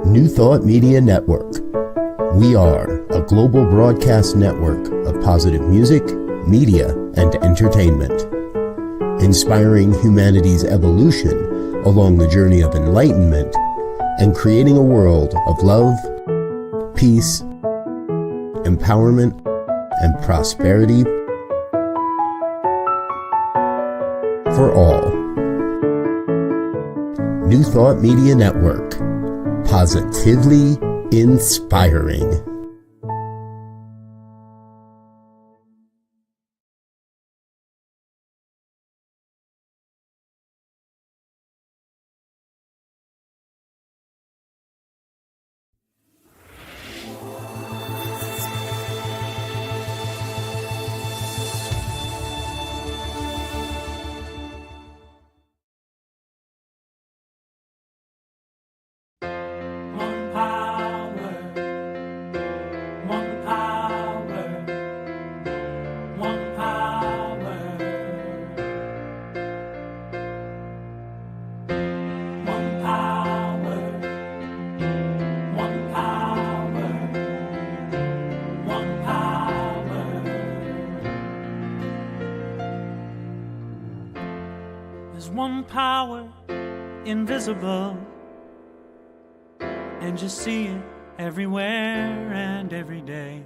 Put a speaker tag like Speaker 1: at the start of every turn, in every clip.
Speaker 1: New Thought Media Network. We are a global broadcast network of positive music, media, and entertainment, inspiring humanity's evolution along the journey of enlightenment and creating a world of love, peace, empowerment, and prosperity for all. New Thought Media Network. Positively inspiring.
Speaker 2: One power, invisible, and you see it everywhere and every day.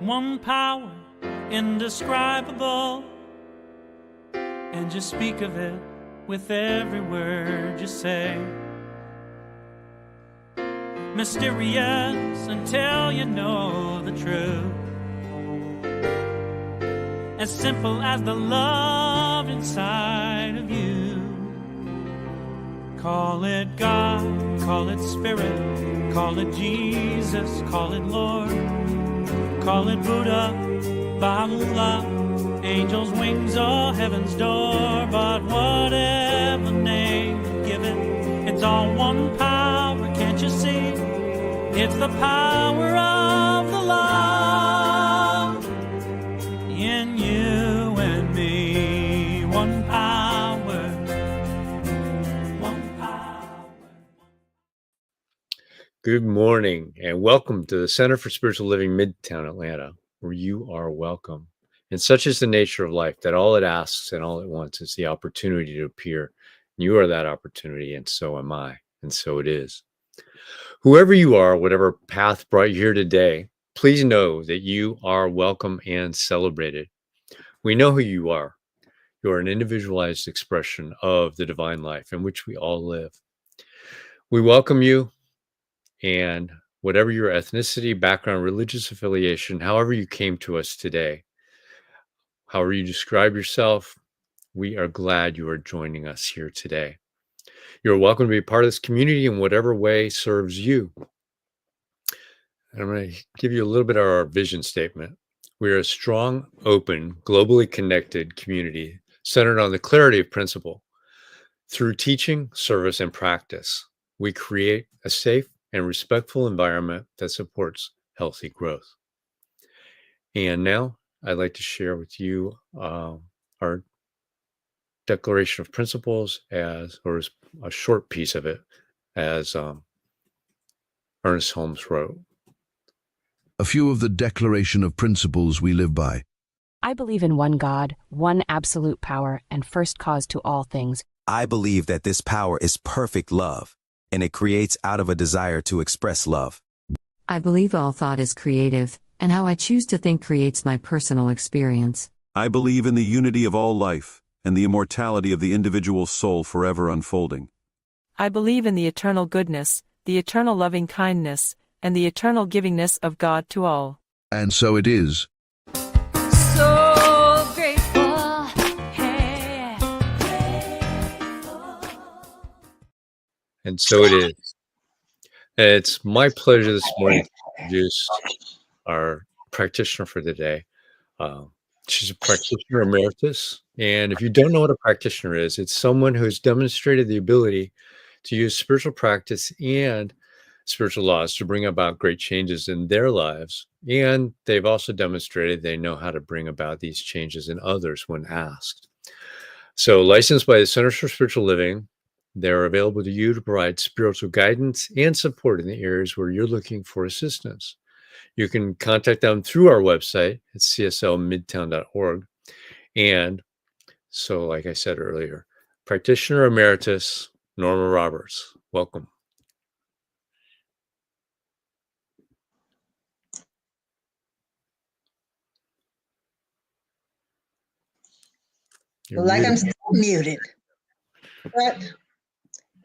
Speaker 2: One power, indescribable, and you speak of it with every word you say. Mysterious until you know the truth. As simple as the love inside of you. Call it God, call it Spirit, call it Jesus, call it Lord, call it Buddha, Baha'u'llah, angels' wings or heaven's door. But whatever name you give it, it's all one power, can't you see? It's the power of the love in you and me. One power, one power.
Speaker 3: Good morning and welcome to the Center for Spiritual Living, Midtown, Atlanta, where you are welcome. And such is the nature of life that all it asks and all it wants is the opportunity to appear. You are that opportunity, and so am I, and so it is. Whoever you are, whatever path brought you here today, please know that you are welcome and celebrated. We know who you are. You are an individualized expression of the divine life in which we all live. We welcome you, and whatever your ethnicity, background, religious affiliation, however you came to us today, however you describe yourself, we are glad you are joining us here today. You're welcome to be part of this community in whatever way serves you. And I'm going to give you a little bit of our vision statement. We are a strong, open, globally connected community centered on the clarity of principle. Through teaching, service, and practice, we create a safe and respectful environment that supports healthy growth. And now I'd like to share with you our Declaration of Principles or a short piece of it, as Ernest Holmes wrote.
Speaker 4: A few of the Declaration of Principles we live by.
Speaker 5: I believe in one God, one absolute power, and first cause to all things.
Speaker 6: I believe that this power is perfect love, and it creates out of a desire to express love.
Speaker 7: I believe all thought is creative, and how I choose to think creates my personal experience.
Speaker 8: I believe in the unity of all life, and the immortality of the individual soul forever unfolding.
Speaker 9: I believe in the eternal goodness, the eternal loving kindness, and the eternal givingness of God to all.
Speaker 4: And so it is.
Speaker 2: So grateful, hey.
Speaker 3: And so it is. It's my pleasure this morning to introduce our practitioner for the day. She's a practitioner emeritus. And if you don't know what a practitioner is, it's someone who's demonstrated the ability to use spiritual practice and spiritual laws to bring about great changes in their lives. And they've also demonstrated they know how to bring about these changes in others when asked. So, licensed by the Centers for Spiritual Living, they're available to you to provide spiritual guidance and support in the areas where you're looking for assistance. You can contact them through our website at cslmidtown.org. And so, like I said earlier, Practitioner Emeritus Norma Roberts, welcome.
Speaker 10: Well, like I'm still muted. But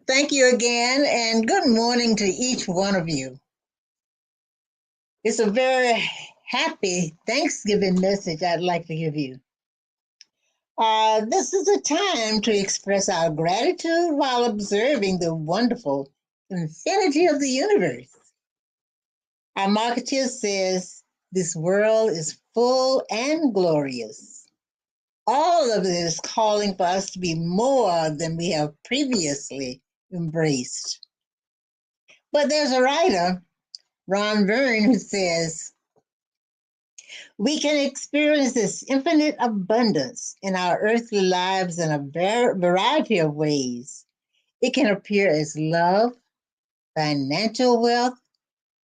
Speaker 10: thank you again, and good morning to each one of you. It's a very happy Thanksgiving message I'd like to give you. This is a time to express our gratitude while observing the wonderful infinity of the universe. Our marketeer says this world is full and glorious. All of it is calling for us to be more than we have previously embraced. But there's a writer, Ron Verne, who says, we can experience this infinite abundance in our earthly lives in a variety of ways. It can appear as love, financial wealth,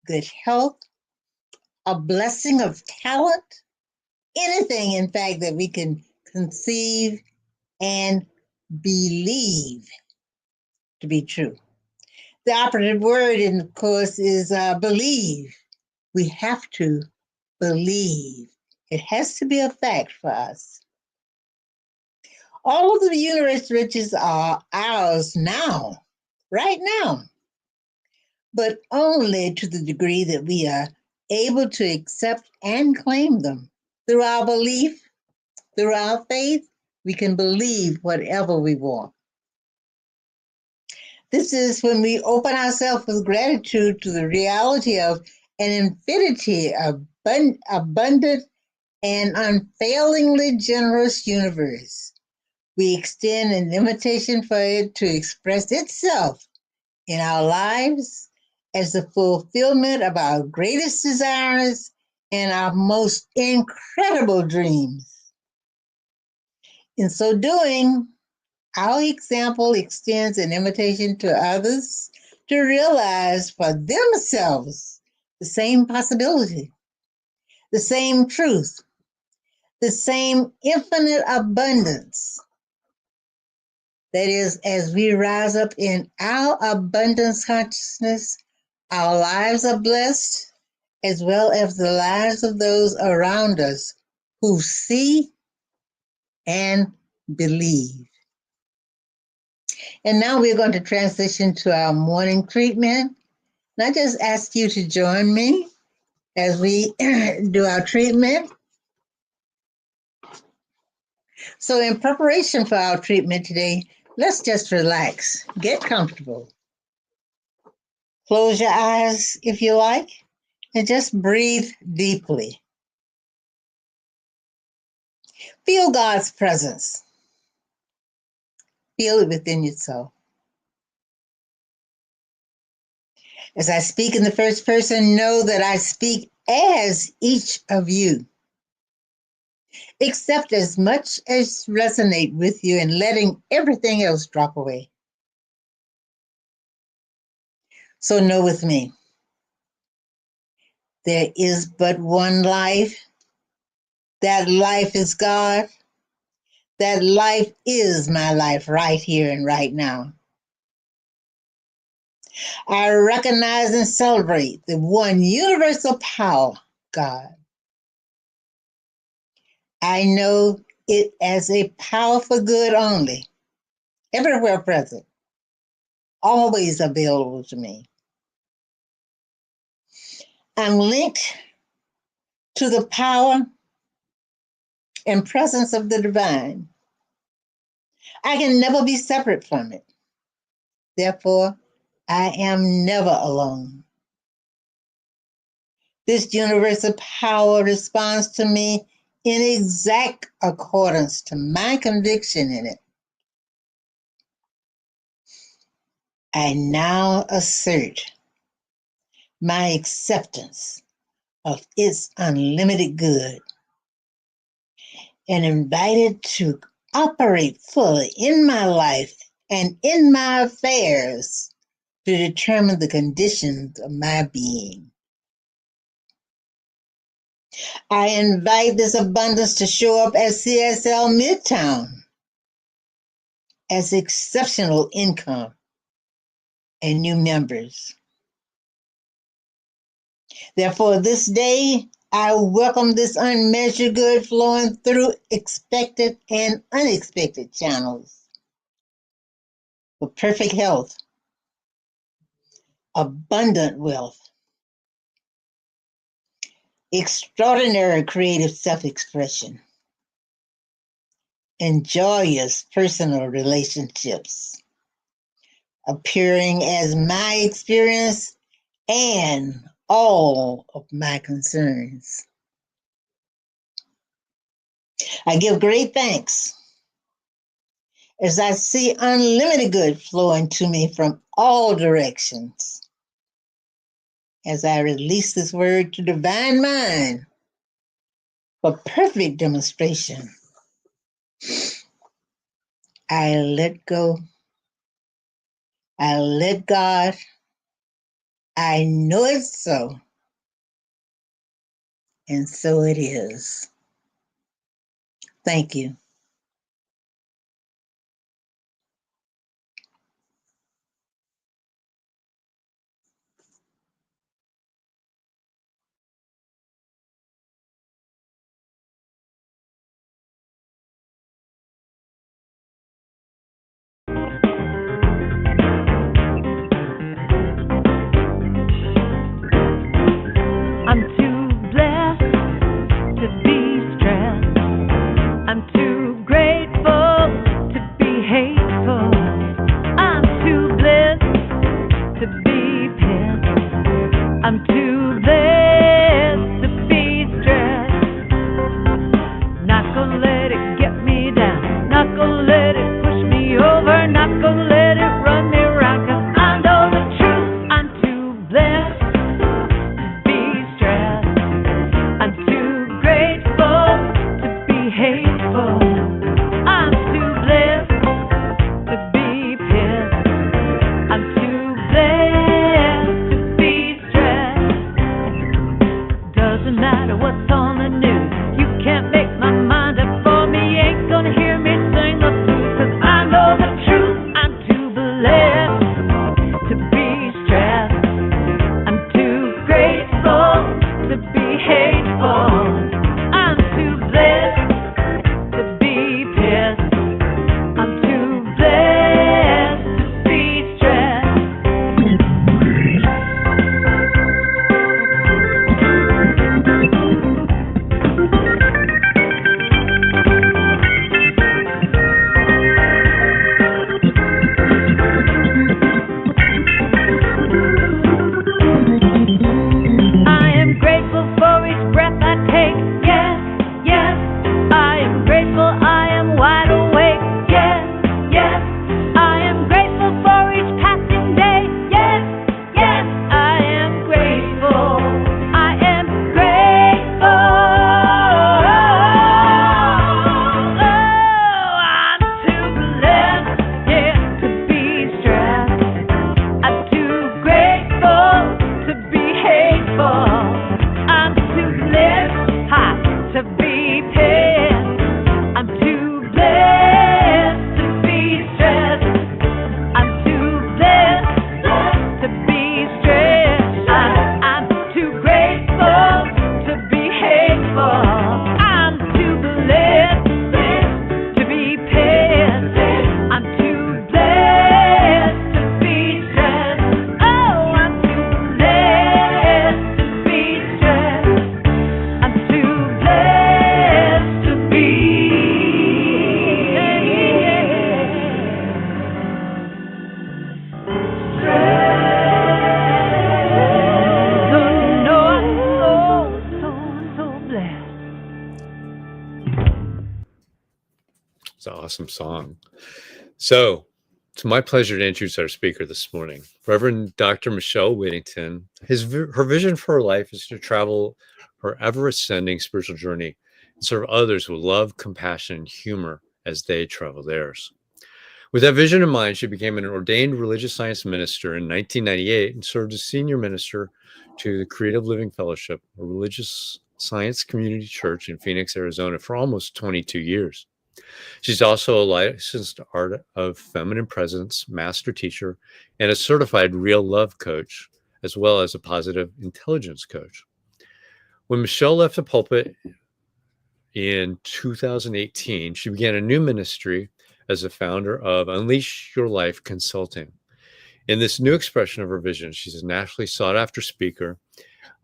Speaker 10: good health, a blessing of talent, anything, in fact, that we can conceive and believe to be true. The operative word, of course, is believe. We have to believe. It has to be a fact for us. All of the universe riches are ours now, right now, but only to the degree that we are able to accept and claim them. Through our belief, through our faith, we can believe whatever we want. This is when we open ourselves with gratitude to the reality of an infinity, abundant, and unfailingly generous universe. We extend an invitation for it to express itself in our lives as the fulfillment of our greatest desires and our most incredible dreams. In so doing, our example extends an invitation to others to realize for themselves the same possibility, the same truth, the same infinite abundance. That is, as we rise up in our abundance consciousness, our lives are blessed, as well as the lives of those around us who see and believe. And now we're going to transition to our morning treatment. And I just ask you to join me as we do our treatment. So in preparation for our treatment today, let's just relax, get comfortable. Close your eyes if you like, and just breathe deeply. Feel God's presence. Feel it within yourself. As I speak in the first person, know that I speak as each of you. Accept as much as resonate with you and letting everything else drop away. So know with me, there is but one life. That life is God. That life is my life right here and right now. I recognize and celebrate the one universal power, God. I know it as a power for good only, everywhere present, always available to me. I'm linked to the power and presence of the divine. I can never be separate from it. Therefore, I am never alone. This universal power responds to me in exact accordance to my conviction in it. I now assert my acceptance of its unlimited good and invite it to operate fully in my life and in my affairs to determine the conditions of my being. I invite this abundance to show up as CSL Midtown, as exceptional income and new members. Therefore, this day, I welcome this unmeasured good flowing through expected and unexpected channels for perfect health, abundant wealth, extraordinary creative self-expression, and joyous personal relationships, appearing as my experience and all of my concerns. I give great thanks as I see unlimited good flowing to me from all directions. As I release this word to divine mind for perfect demonstration, I let go. I let God. I know it's so. And so it is. Thank you.
Speaker 9: I'm too blessed to be stressed. I'm too grateful to be hateful. I'm too blessed to be pissed. I'm too blessed to be stressed. Not gonna let it get me down. Not gonna let it push me over. Not gonna let it run me around. 'Cause I know the truth. I'm too blessed to be stressed. I'm too grateful to be hateful. I'm too blessed to be pissed. I'm too blessed to be stressed. Doesn't matter what's on the news. You can't make my mind up for me. Ain't gonna hear me sing the blues. 'Cause I know the truth. I'm too blessed to be stressed. I'm too grateful to be hateful. I'm too blessed to be pissed. I'm too blessed to be stressed. I am grateful for each breath I take. Yes, yes. I am grateful I am wide awake. Yes, yes. I am grateful for each passing day. Yes, yes. I am grateful. I am grateful. Oh, I'm too blessed, yeah, to be stressed. I'm too grateful to be hateful. I'm too blessed, to be pissed. I'm too blessed to be stressed. I'm too blessed to be stressed. I'm too grateful to be hateful. I'm too blessed to be pissed. I'm too blessed to be stressed. Oh, I'm too blessed to be stressed. I'm too blessed to be stressed. So no, I'm so blessed.
Speaker 3: It's an awesome song. So it's my pleasure to introduce our speaker this morning, Reverend Dr. Michele Wittington. Her vision for her life is to travel her ever-ascending spiritual journey and serve others with love, compassion, and humor as they travel theirs. With that vision in mind, she became an ordained religious science minister in 1998 and served as senior minister to the Creative Living Fellowship, a religious science community church in Phoenix, Arizona, for almost 22 years. She's also a licensed Art of Feminine Presence master teacher and a certified real love coach, as well as a positive intelligence coach. When Michele left the pulpit in 2018, she began a new ministry as a founder of Unleash Your Life Consulting. In this new expression of her vision, she's a nationally sought after speaker,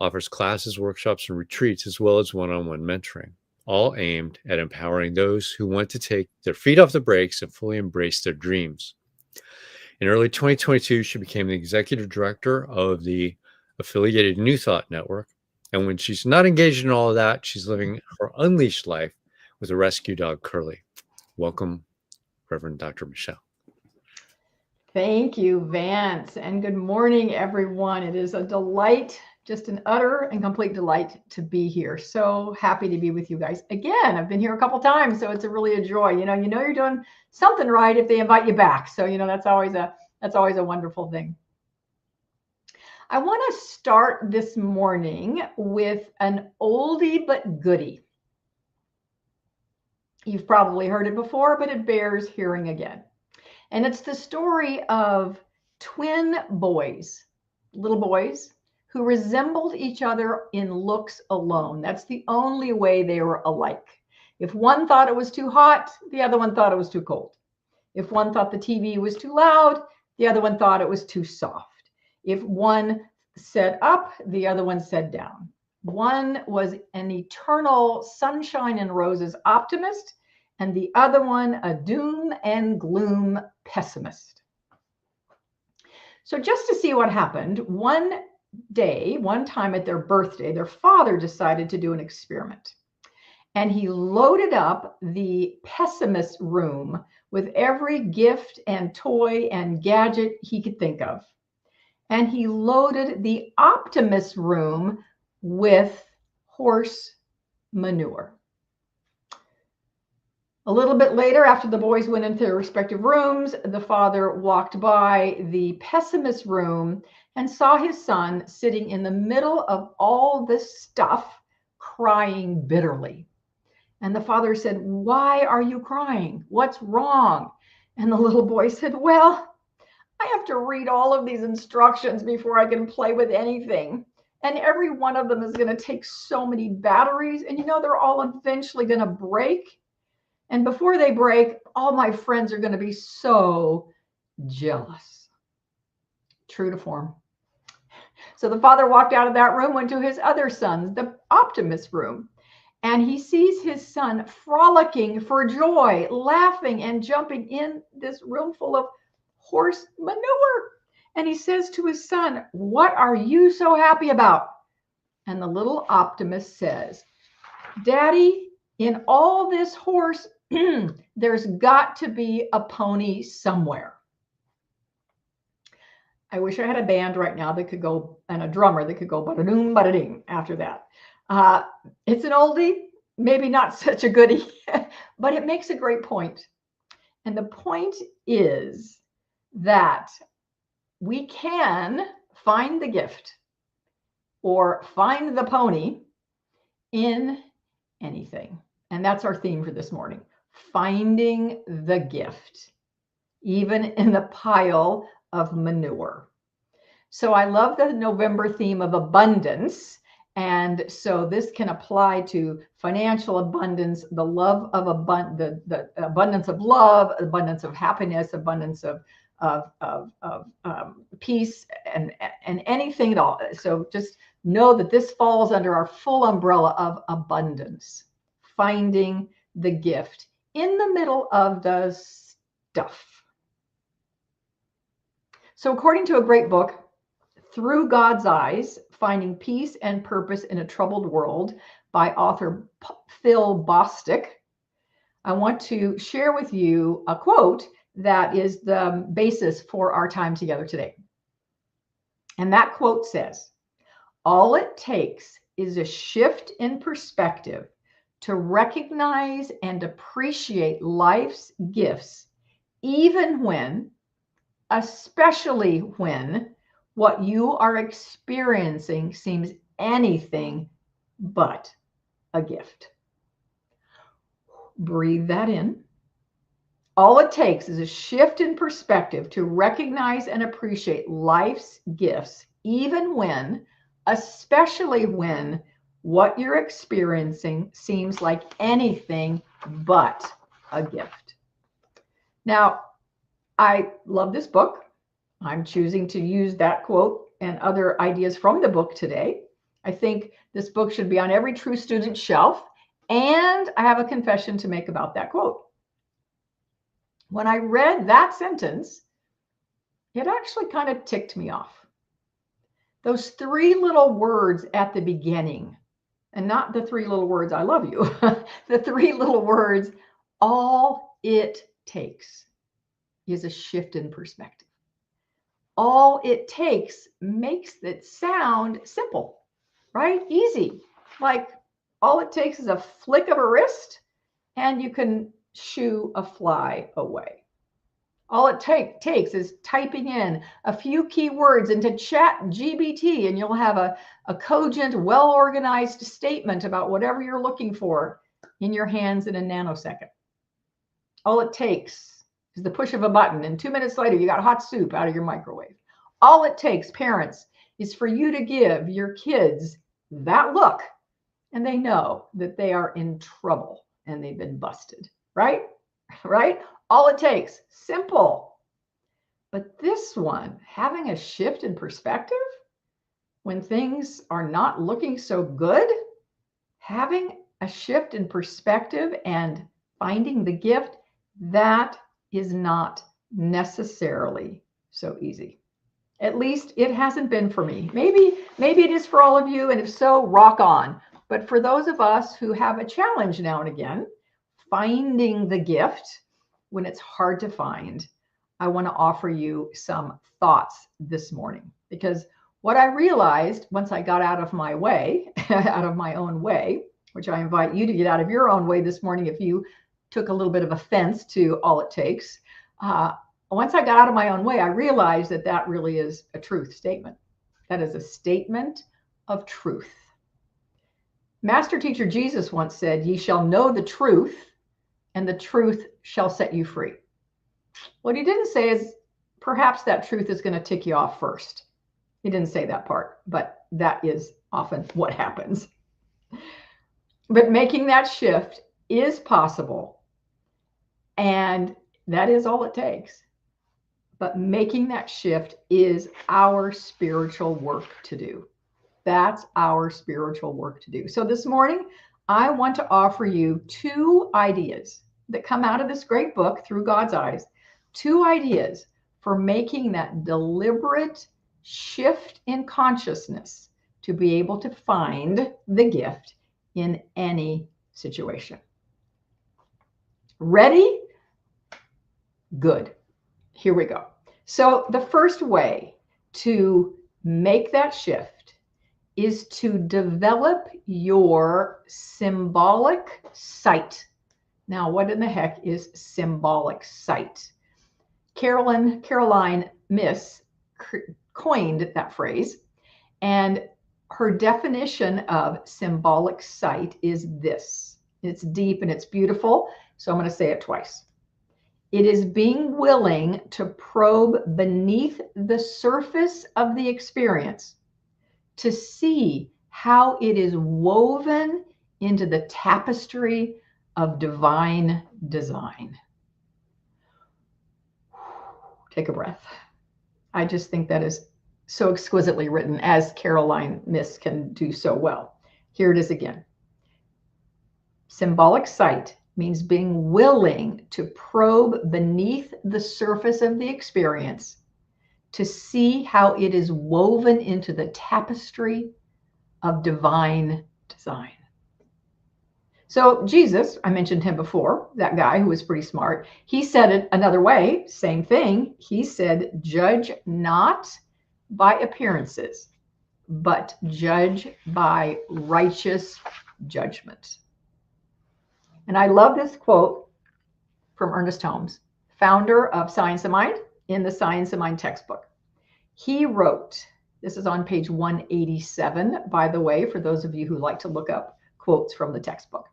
Speaker 3: offers classes, workshops, and retreats, as well as one-on-one mentoring, all aimed at empowering those who want to take their feet off the brakes and fully embrace their dreams. In early 2022, she became the executive director of the affiliated New Thought Network. And when she's not engaged in all of that, she's living her unleashed life with a rescue dog, Curly. Welcome, Reverend Dr. Michele.
Speaker 11: Thank you, Vance, and good morning, everyone. It is a delight, just an utter and complete delight to be here. So happy to be with you guys. Again, I've been here a couple times, so it's really a joy. You know you're doing something right if they invite you back. So, that's always a wonderful thing. I want to start this morning with an oldie but goodie. You've probably heard it before, but it bears hearing again. And it's the story of twin boys, little boys, who resembled each other in looks alone. That's the only way they were alike. If one thought it was too hot, the other one thought it was too cold. If one thought the TV was too loud, the other one thought it was too soft. If one said up, the other one said down. One was an eternal sunshine and roses optimist, and the other one a doom and gloom pessimist. So just to see what happened, one time at their birthday, their father decided to do an experiment. And he loaded up the pessimist room with every gift and toy and gadget he could think of. And he loaded the optimist room with horse manure. A little bit later, after the boys went into their respective rooms, the father walked by the pessimist room and saw his son sitting in the middle of all this stuff, crying bitterly. And the father said, "Why are you crying? What's wrong?" And the little boy said, "Well, I have to read all of these instructions before I can play with anything. And every one of them is going to take so many batteries. And they're all eventually going to break. And before they break, all my friends are going to be so jealous." True to form. So the father walked out of that room, went to his other sons, the optimist room. And he sees his son frolicking for joy, laughing and jumping in this room full of horse manure. And he says to his son, "What are you so happy about?" And the little optimist says, "Daddy, in all this horse, there's got to be a pony somewhere." I wish I had a band right now that could go, and a drummer that could go ba-da-doom, ba-da-ding after that. It's an oldie, maybe not such a goodie, but it makes a great point. And the point is that we can find the gift or find the pony in anything. And that's our theme for this morning, finding the gift, even in the pile of manure. So I love the November theme of abundance. And so this can apply to financial abundance, the love of the abundance of love, abundance of happiness, abundance of peace, and anything at all. So just know that this falls under our full umbrella of abundance, finding the gift in the middle of the stuff. So according to a great book, Through God's Eyes, Finding Peace and Purpose in a Troubled World by author Phil Bostic, I want to share with you a quote that is the basis for our time together today. And that quote says, "All it takes is a shift in perspective to recognize and appreciate life's gifts, even when, especially when, what you are experiencing seems anything but a gift. Breathe that in. All it takes is a shift in perspective to recognize and appreciate life's gifts, even when, especially when, what you're experiencing seems like anything but a gift. Now, I love this book. I'm choosing to use that quote and other ideas from the book today. I think this book should be on every true student's shelf. And I have a confession to make about that quote. When I read that sentence, it actually kind of ticked me off. Those three little words at the beginning, and not the three little words, I love you, the three little words, all it takes is a shift in perspective. All it takes makes it sound simple, right? Easy. Like all it takes is a flick of a wrist and you can shoo a fly away. All it takes is typing in a few keywords into ChatGPT and you'll have a cogent, well-organized statement about whatever you're looking for in your hands in a nanosecond. All it takes is the push of a button and 2 minutes later, you got hot soup out of your microwave. All it takes, parents, is for you to give your kids that look and they know that they are in trouble and they've been busted, right? Right? All it takes, simple. But this one, having a shift in perspective when things are not looking so good, having a shift in perspective and finding the gift, that is not necessarily so easy. At least it hasn't been for me. Maybe it is for all of you, and if so, rock on. But for those of us who have a challenge now and again, finding the gift when it's hard to find, I want to offer you some thoughts this morning. Because what I realized once I got out of my way, out of my own way, which I invite you to get out of your own way this morning if you took a little bit of offense to all it takes. Once I got out of my own way, I realized that that really is a truth statement. That is a statement of truth. Master teacher Jesus once said, "Ye shall know the truth, and the truth shall set you free." What he didn't say is perhaps that truth is going to tick you off first. He didn't say that part, but that is often what happens. But making that shift is possible, and that is all it takes. But making that shift is our spiritual work to do. That's our spiritual work to do. So this morning, I want to offer you 2 ideas that come out of this great book, Through God's Eyes. 2 ideas for making that deliberate shift in consciousness to be able to find the gift in any situation. Ready? Good. Here we go. So the first way to make that shift is to develop your symbolic sight. Now, what in the heck is symbolic sight? Caroline Myss coined that phrase, and her definition of symbolic sight is this. It's deep and it's beautiful, so I'm going to say it twice. It is being willing to probe beneath the surface of the experience to see how it is woven into the tapestry of divine design. Take a breath. I just think that is so exquisitely written, as Caroline Myss can do so well. Here it is again. Symbolic sight means being willing to probe beneath the surface of the experience to see how it is woven into the tapestry of divine design. So Jesus, I mentioned him before, that guy who was pretty smart, he said it another way, same thing. He said, "Judge not by appearances, but judge by righteous judgment." And I love this quote from Ernest Holmes, founder of Science of Mind, in the Science of Mind textbook. He wrote, this is on page 187, by the way, for those of you who like to look up quotes from the textbook.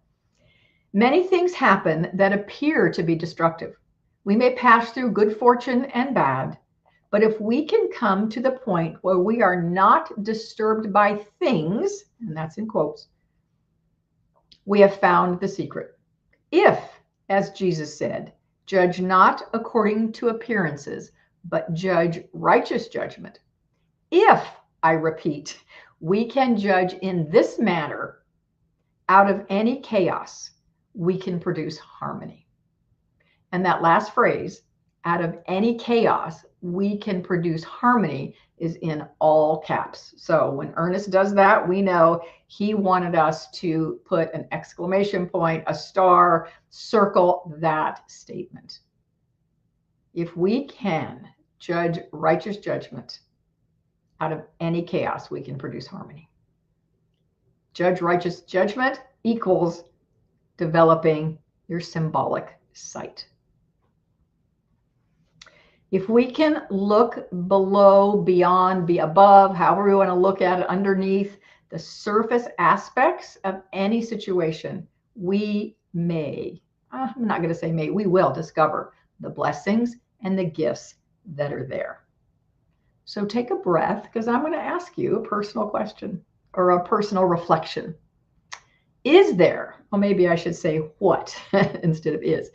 Speaker 11: Many things happen that appear to be destructive. We may pass through good fortune and bad, but if we can come to the point where we are not disturbed by things, and that's in quotes, we have found the secret. If, as Jesus said, judge not according to appearances, but judge righteous judgment. If, I repeat, we can judge in this manner, out of any chaos, we can produce harmony. And that last phrase, out of any chaos, we can produce harmony, is in all caps. So when Ernest does that, we know he wanted us to put an exclamation point, a star, circle that statement. If we can judge righteous judgment out of any chaos, we can produce harmony. Judge righteous judgment equals developing your symbolic sight. If we can look below, beyond, be above, however we want to look at it, underneath the surface aspects of any situation, we may, I'm not going to say may, we will discover the blessings and the gifts that are there. So take a breath, because I'm going to ask you a personal question or a personal reflection. Is there, well, maybe I should say what instead of is,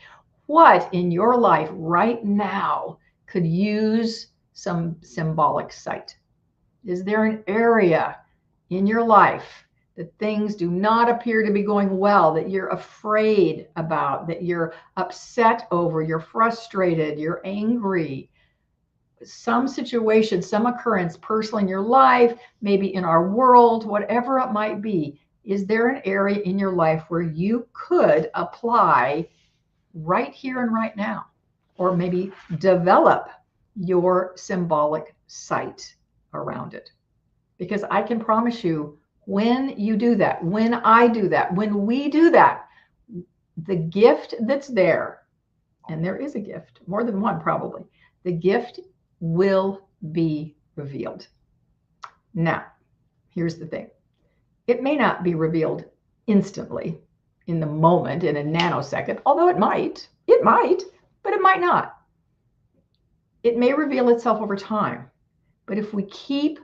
Speaker 11: what in your life right now could use some symbolic sight? Is there an area in your life that things do not appear to be going well, that you're afraid about, that you're upset over, you're frustrated, you're angry? Some situation, some occurrence personally in your life, maybe in our world, whatever it might be, is there an area in your life where you could apply right here and right now, or maybe develop your symbolic sight around it? Because I can promise you, when you do that, when I do that, when we do that, the gift that's there, and there is a gift, more than one probably, the gift will be revealed. Now, here's the thing. It may not be revealed instantly, in the moment, in a nanosecond, although it might, but it might not. It may reveal itself over time. But if we keep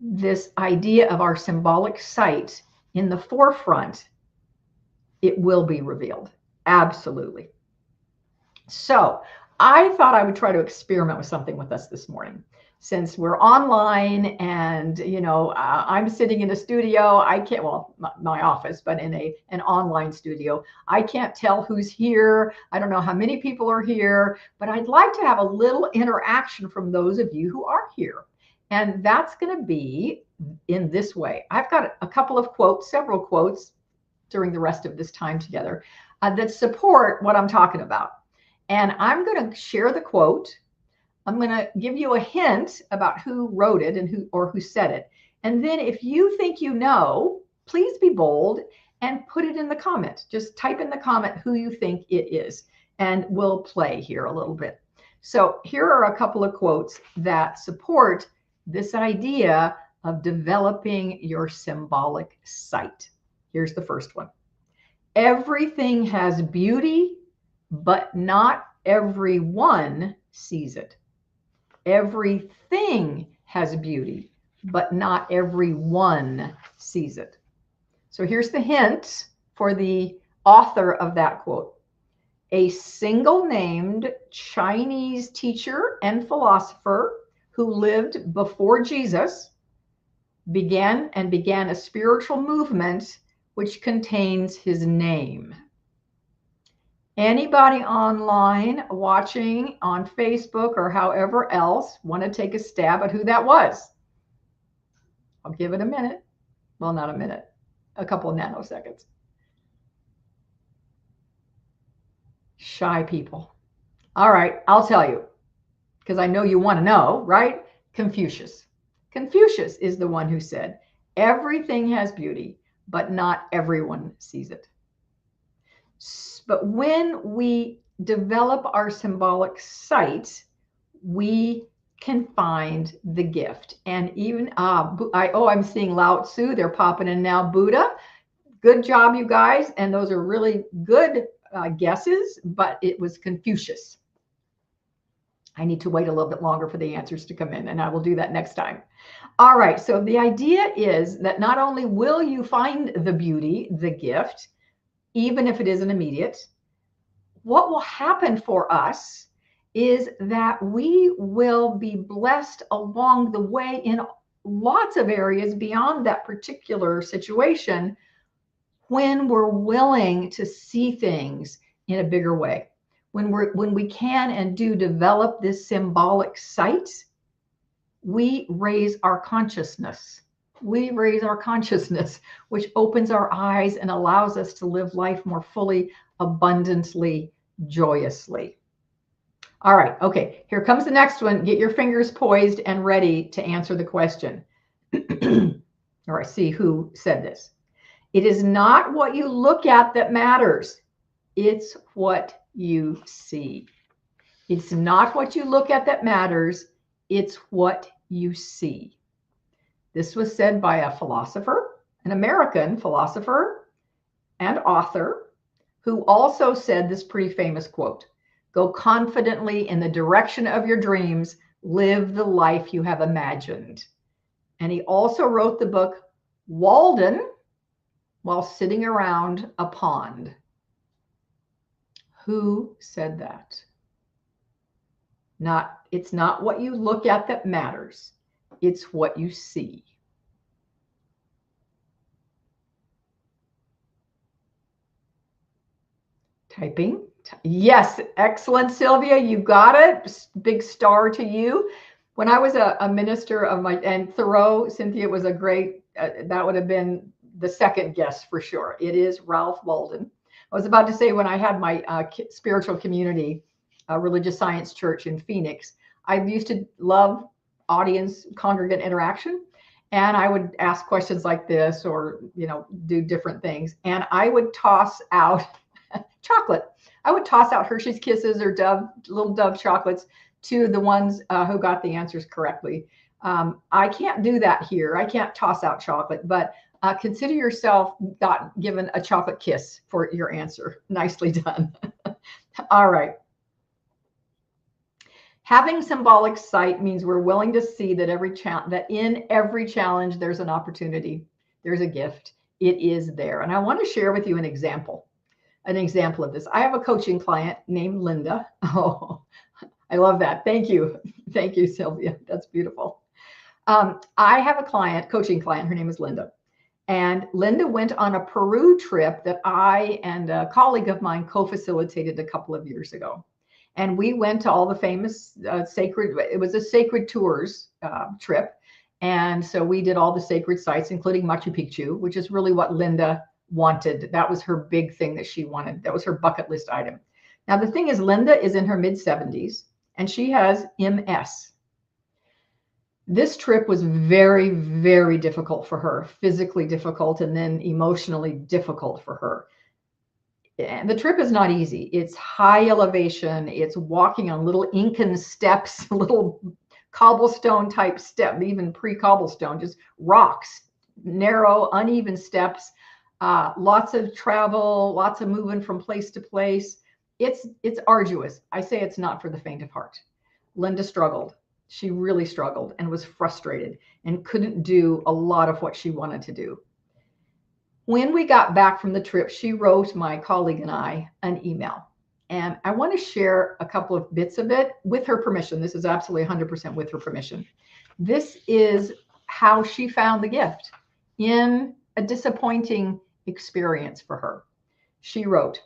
Speaker 11: this idea of our symbolic sight in the forefront, it will be revealed. Absolutely. So I thought I would try to experiment with something with us this morning. Since we're online and, I'm sitting in a studio, I can't, well, my office, but in an online studio, I can't tell who's here. I don't know how many people are here, but I'd like to have a little interaction from those of you who are here. And that's going to be in this way. I've got a couple of quotes, several quotes during the rest of this time together that support what I'm talking about. And I'm going to share the quote. I'm going to give you a hint about who wrote it and who said it. And then if you think you know, please be bold and put it in the comment. Just type in the comment who you think it is, and we'll play here a little bit. So here are a couple of quotes that support this idea of developing your symbolic sight. Here's the first one. Everything has beauty, but not everyone sees it. Everything has beauty, but not everyone sees it. So here's the hint for the author of that quote. A single-named Chinese teacher and philosopher who lived before Jesus began a spiritual movement which contains his name. Anybody online watching on Facebook or however else want to take a stab at who that was? I'll give it a minute. Well, not a minute, a couple of nanoseconds. Shy people. All right, I'll tell you, because I know you want to know, right? Confucius. Confucius is the one who said, everything has beauty, but not everyone sees it. But when we develop our symbolic sight, we can find the gift. And even, I'm seeing Lao Tzu, they're popping in now, Buddha. Good job, you guys. And those are really good guesses, but it was Confucius. I need to wait a little bit longer for the answers to come in, and I will do that next time. All right, so the idea is that not only will you find the beauty, the gift, even if it isn't immediate, what will happen for us is that we will be blessed along the way in lots of areas beyond that particular situation when we're willing to see things in a bigger way. When we can and do develop this symbolic sight, we raise our consciousness. We raise our consciousness, which opens our eyes and allows us to live life more fully, abundantly, joyously. All right, okay, here comes the next one. Get your fingers poised and ready to answer the question. Or I see who said this. It is not what you look at that matters. It's what you see. It's not what you look at that matters. It's what you see. This was said by a philosopher, an American philosopher and author, who also said this pretty famous quote: "Go confidently in the direction of your dreams, live the life you have imagined." And he also wrote the book Walden while sitting around a pond. Who said that? It's not what you look at that matters. It's what you see. Typing. Yes, excellent, Sylvia. You got it. Big star to you. When I was a minister of and Thoreau, Cynthia, was a great, that would have been the second guess for sure. It is Ralph Walden. I was about to say, when I had my spiritual community, religious science church in Phoenix, I used to love audience congregant interaction. And I would ask questions like this, or, do different things. And I would toss out chocolate. I would toss out Hershey's Kisses or little Dove chocolates to the ones who got the answers correctly. I can't do that here. I can't toss out chocolate, but consider yourself given a chocolate kiss for your answer. Nicely done. All right. Having symbolic sight means we're willing to see that in every challenge, there's an opportunity. There's a gift. It is there. And I want to share with you an example of this. I have a coaching client named Linda. Oh, I love that. Thank you. Thank you, Sylvia. That's beautiful. I have a coaching client. Her name is Linda. And Linda went on a Peru trip that I and a colleague of mine co-facilitated a couple of years ago. And we went to all the famous it was a sacred tours trip. And so we did all the sacred sites, including Machu Picchu, which is really what Linda wanted. That was her big thing that she wanted. That was her bucket list item. Now, the thing is, Linda is in her mid-70s and she has MS. This trip was very, very difficult for her, physically difficult, and then emotionally difficult for her. And the trip is not easy. It's high elevation. It's walking on little Incan steps, little cobblestone type step, even pre-cobblestone, just rocks, narrow, uneven steps, lots of travel, lots of moving from place to place. It's arduous. I say it's not for the faint of heart. Linda struggled. She really struggled and was frustrated and couldn't do a lot of what she wanted to do. When we got back from the trip, she wrote my colleague and I an email. And I want to share a couple of bits of it with her permission. This is absolutely 100% with her permission. This is how she found the gift in a disappointing experience for her. She wrote,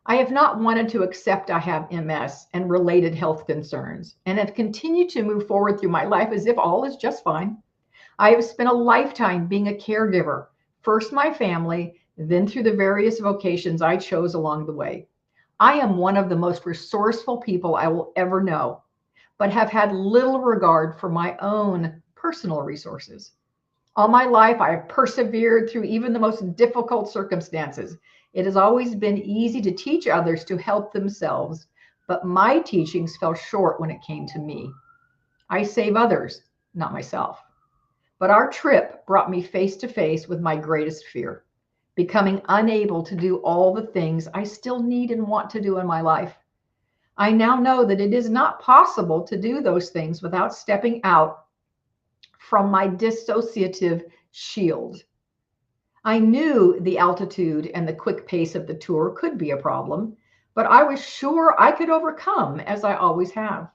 Speaker 11: "I have not wanted to accept I have MS and related health concerns, and have continued to move forward through my life as if all is just fine. I have spent a lifetime being a caregiver, first my family, then through the various vocations I chose along the way. I am one of the most resourceful people I will ever know, but have had little regard for my own personal resources. All my life, I have persevered through even the most difficult circumstances, It has always been easy to teach others to help themselves, but my teachings fell short when it came to me. I save others, not myself. But our trip brought me face to face with my greatest fear, becoming unable to do all the things I still need and want to do in my life. I now know that it is not possible to do those things without stepping out from my dissociative shield. I knew the altitude and the quick pace of the tour could be a problem, but I was sure I could overcome, as I always have.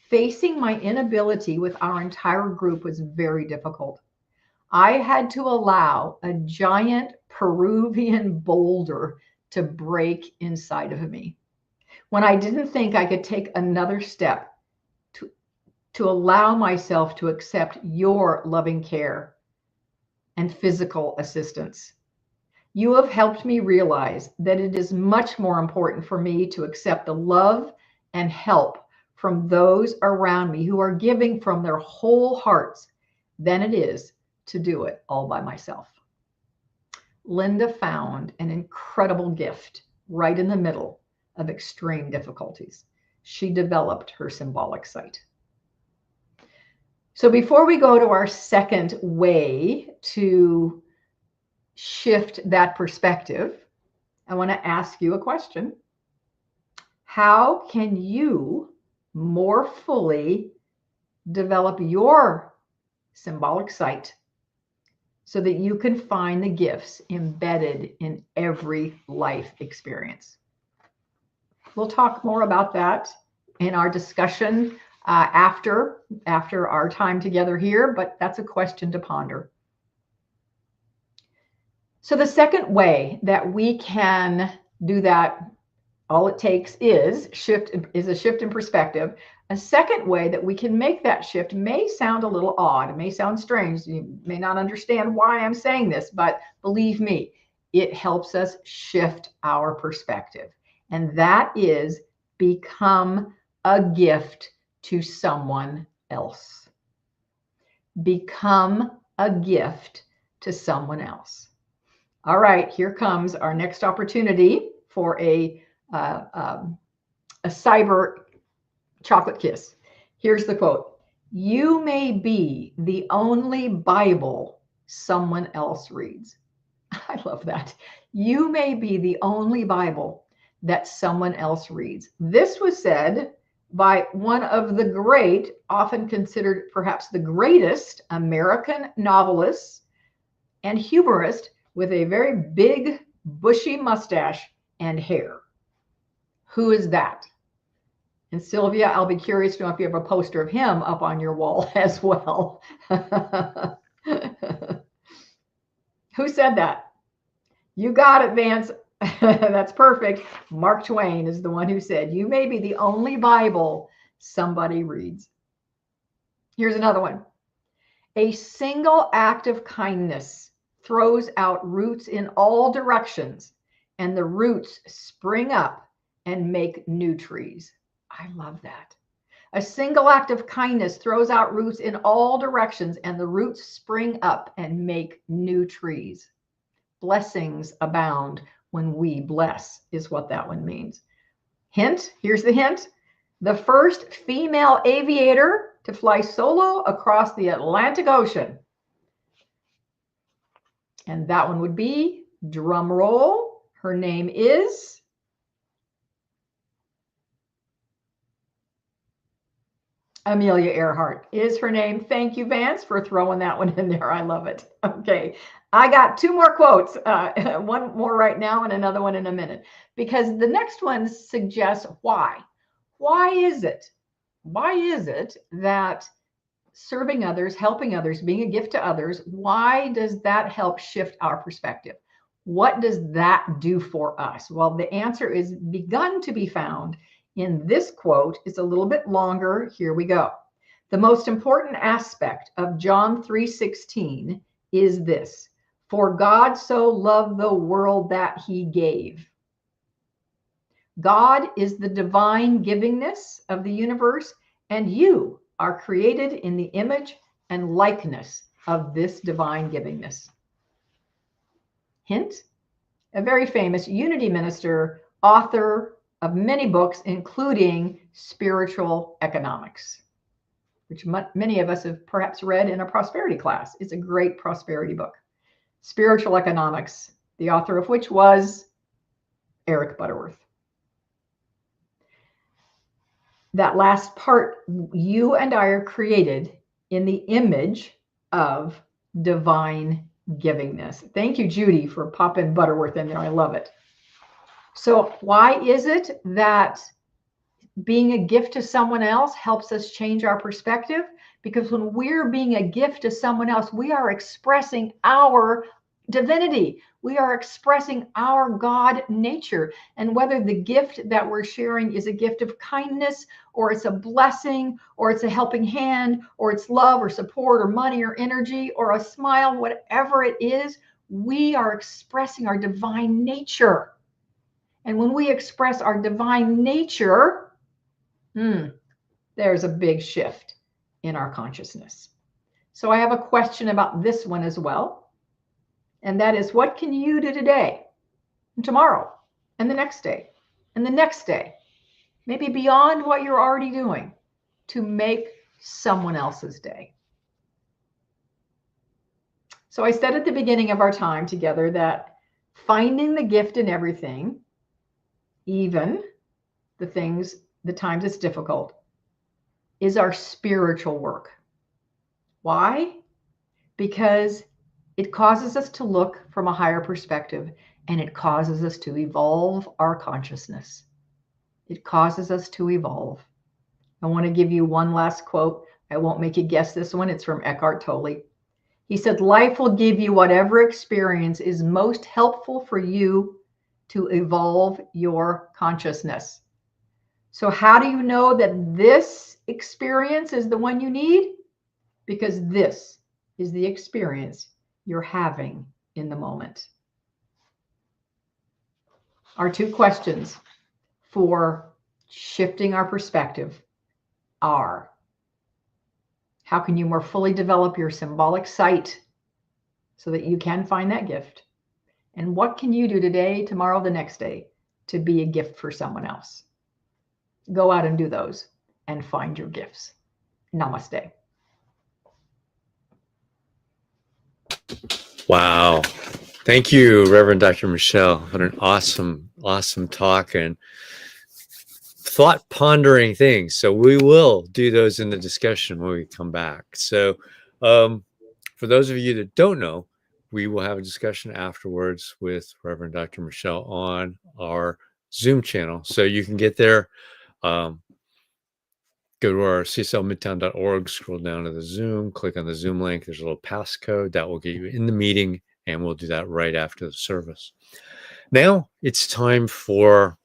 Speaker 11: Facing my inability with our entire group was very difficult. I had to allow a giant Peruvian boulder to break inside of me. When I didn't think I could take another step to allow myself to accept your loving care and physical assistance. You have helped me realize that it is much more important for me to accept the love and help from those around me who are giving from their whole hearts than it is to do it all by myself. Linda found an incredible gift right in the middle of extreme difficulties. She developed her symbolic sight. So before we go to our second way to shift that perspective, I want to ask you a question. How can you more fully develop your symbolic sight so that you can find the gifts embedded in every life experience? We'll talk more about that in our discussion after our time together here, but that's a question to ponder. So the second way that we can do that, all it takes is a shift in perspective. A second way that we can make that shift may sound a little odd. It may sound strange. You may not understand why I'm saying this, but believe me, it helps us shift our perspective. And that is become a gift to someone else. Become a gift to someone else. All right, here comes our next opportunity for a cyber chocolate kiss. Here's the quote. You may be the only Bible someone else reads. I love that. You may be the only Bible that someone else reads. This was said by one of the great, often considered perhaps the greatest American novelists and humorist with a very big, bushy mustache and hair. Who is that? And Sylvia, I'll be curious to know if you have a poster of him up on your wall as well. Who said that? You got it, Vance. That's perfect. Mark Twain is the one who said, you may be the only Bible somebody reads. Here's another one. A single act of kindness throws out roots in all directions, and the roots spring up and make new trees. I love that. A single act of kindness throws out roots in all directions, and the roots spring up and make new trees. Blessings abound when we bless, is what that one means. Hint, here's the hint. The first female aviator to fly solo across the Atlantic Ocean. And that one would be, drum roll, her name is Amelia Earhart is her name. Thank you, Vance, for throwing that one in there. I love it. Okay, I got two more quotes, one more right now and another one in a minute, because the next one suggests why. Why is it that serving others, helping others, being a gift to others, why does that help shift our perspective? What does that do for us? Well, the answer is begun to be found in this quote. It's a little bit longer. Here we go. The most important aspect of John 3:16 is this: for God so loved the world that he gave. God is the divine givingness of the universe, and you are created in the image and likeness of this divine givingness. Hint, a very famous Unity minister, author of many books, including Spiritual Economics, which many of us have perhaps read in a prosperity class. It's a great prosperity book. Spiritual Economics, the author of which was Eric Butterworth. That last part, you and I are created in the image of divine givingness. Thank you, Judy, for popping Butterworth in there. I love it. So why is it that being a gift to someone else helps us change our perspective? Because when we're being a gift to someone else, we are expressing our divinity. We are expressing our God nature. And whether the gift that we're sharing is a gift of kindness, or it's a blessing, or it's a helping hand, or it's love or support or money or energy or a smile, whatever it is, we are expressing our divine nature. And when we express our divine nature, there's a big shift in our consciousness. So I have a question about this one as well. And that is, what can you do today and tomorrow and the next day and the next day, maybe beyond what you're already doing, to make someone else's day? So I said at the beginning of our time together that finding the gift in everything, even the times it's difficult, is our spiritual work. Why? Because it causes us to look from a higher perspective, and it causes us to evolve our consciousness. It causes us to evolve. I want to give you one last quote. I won't make you guess this one. It's from Eckhart Tolle. He said, "Life will give you whatever experience is most helpful for you to evolve your consciousness." So how do you know that this experience is the one you need? Because this is the experience you're having in the moment. Our two questions for shifting our perspective are: how can you more fully develop your symbolic sight so that you can find that gift? And what can you do today, tomorrow, the next day to be a gift for someone else? Go out and do those and find your gifts. Namaste.
Speaker 3: Wow. Thank you, Reverend Dr. Michele. What an awesome, awesome talk and thought pondering things. So we will do those in the discussion when we come back. So for those of you that don't know, we will have a discussion afterwards with Reverend Dr. Michele on our Zoom channel. So you can get there. Go to our cslmidtown.org, scroll down to the Zoom, click on the Zoom link. There's a little passcode that will get you in the meeting, and we'll do that right after the service. Now it's time for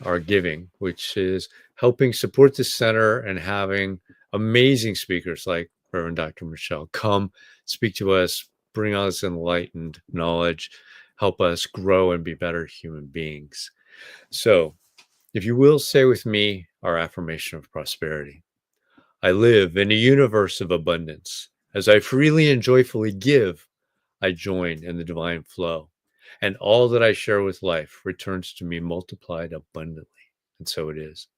Speaker 3: our giving, which is helping support the center and having amazing speakers like Reverend Dr. Michele come speak to us, bring us enlightened knowledge, help us grow and be better human beings. So if you will, say with me our affirmation of prosperity. I live in a universe of abundance. As I freely and joyfully give, I join in the divine flow, and all that I share with life returns to me multiplied abundantly. And so it is.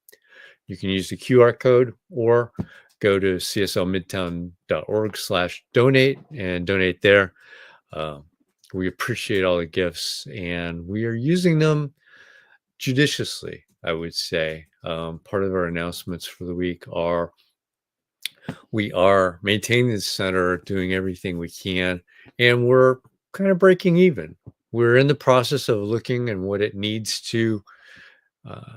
Speaker 3: You can use the QR code or go to cslmidtown.org/donate and donate there. We appreciate all the gifts, and we are using them judiciously, I would say. Part of our announcements for the week are we are maintaining the center, doing everything we can, and we're kind of breaking even. We're in the process of looking at what it needs to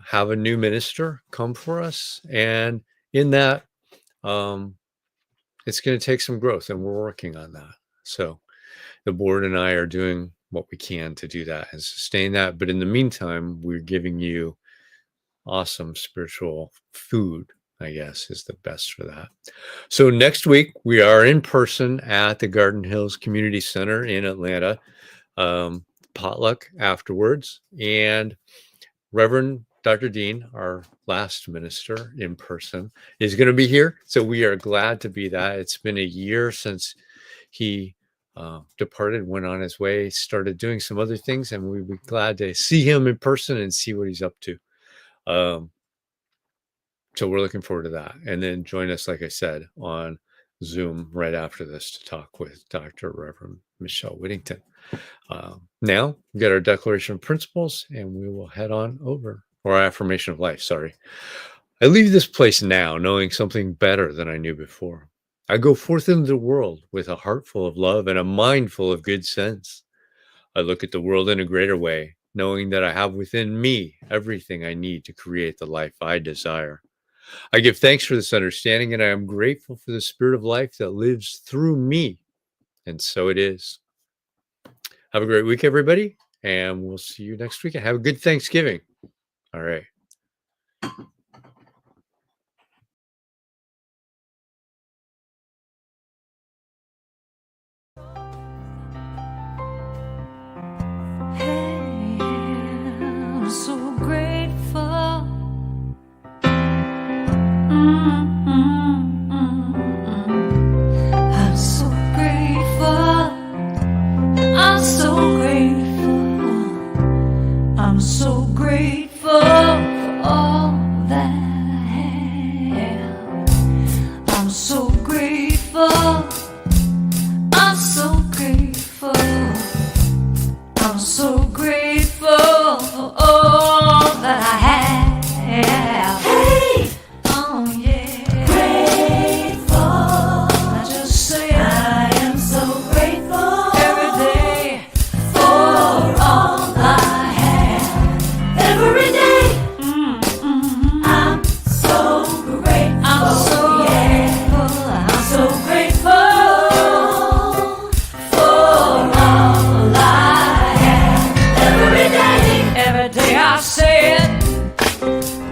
Speaker 3: have a new minister come for us. And in that, it's going to take some growth, and we're working on that. So the board and I are doing what we can to do that and sustain that. But in the meantime, we're giving you awesome spiritual food, I guess, is the best for that. So next week, we are in person at the Garden Hills Community Center in Atlanta. Potluck afterwards. And Reverend Dr. Dean, our last minister in person, is going to be here. So we are glad to be that. It's been a year since he departed, went on his way, started doing some other things, and we'd be glad to see him in person and see what he's up to. So we're looking forward to that. And then join us, like I said, on Zoom right after this to talk with Dr. Reverend Michele Wittington. Now we got our Declaration of Principles, and we will head on over, or our Affirmation of Life, sorry. I leave this place now knowing something better than I knew before. I go forth into the world with a heart full of love and a mind full of good sense. I look at the world in a greater way, knowing that I have within me everything I need to create the life I desire. I give thanks for this understanding, and I am grateful for the spirit of life that lives through me. And so it is. Have a great week, everybody, and we'll see you next week. And have a good Thanksgiving. All right.
Speaker 9: I'm so grateful. I'm so grateful. I'm so grateful. I'm so grateful for all that I have. I'm so grateful. I'm so grateful. I'm so grateful for all that I have. Hey! Oh yeah. Grateful. I just say I am so grateful every day for all I have. Every day. I'm so grateful. I'm so grateful. I'm so grateful for all I have. Every day I say it.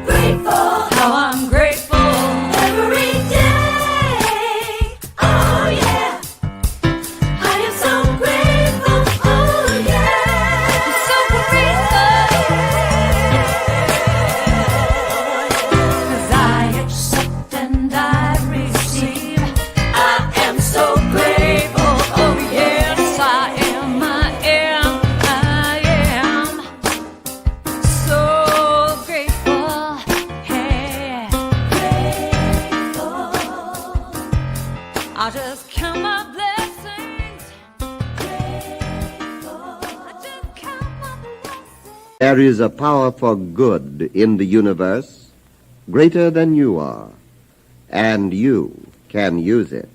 Speaker 9: Grateful. How I'm grateful. Every day. Oh yeah. I am so grateful. Oh yeah. I'm so grateful. 'Cause I accept and I receive. I am so grateful. Oh yes, I am. I am. So grateful, hey, grateful. I'll just count my blessings. Grateful. I just count my blessings.
Speaker 12: There is a power for good in the universe greater than you are, and you can use it.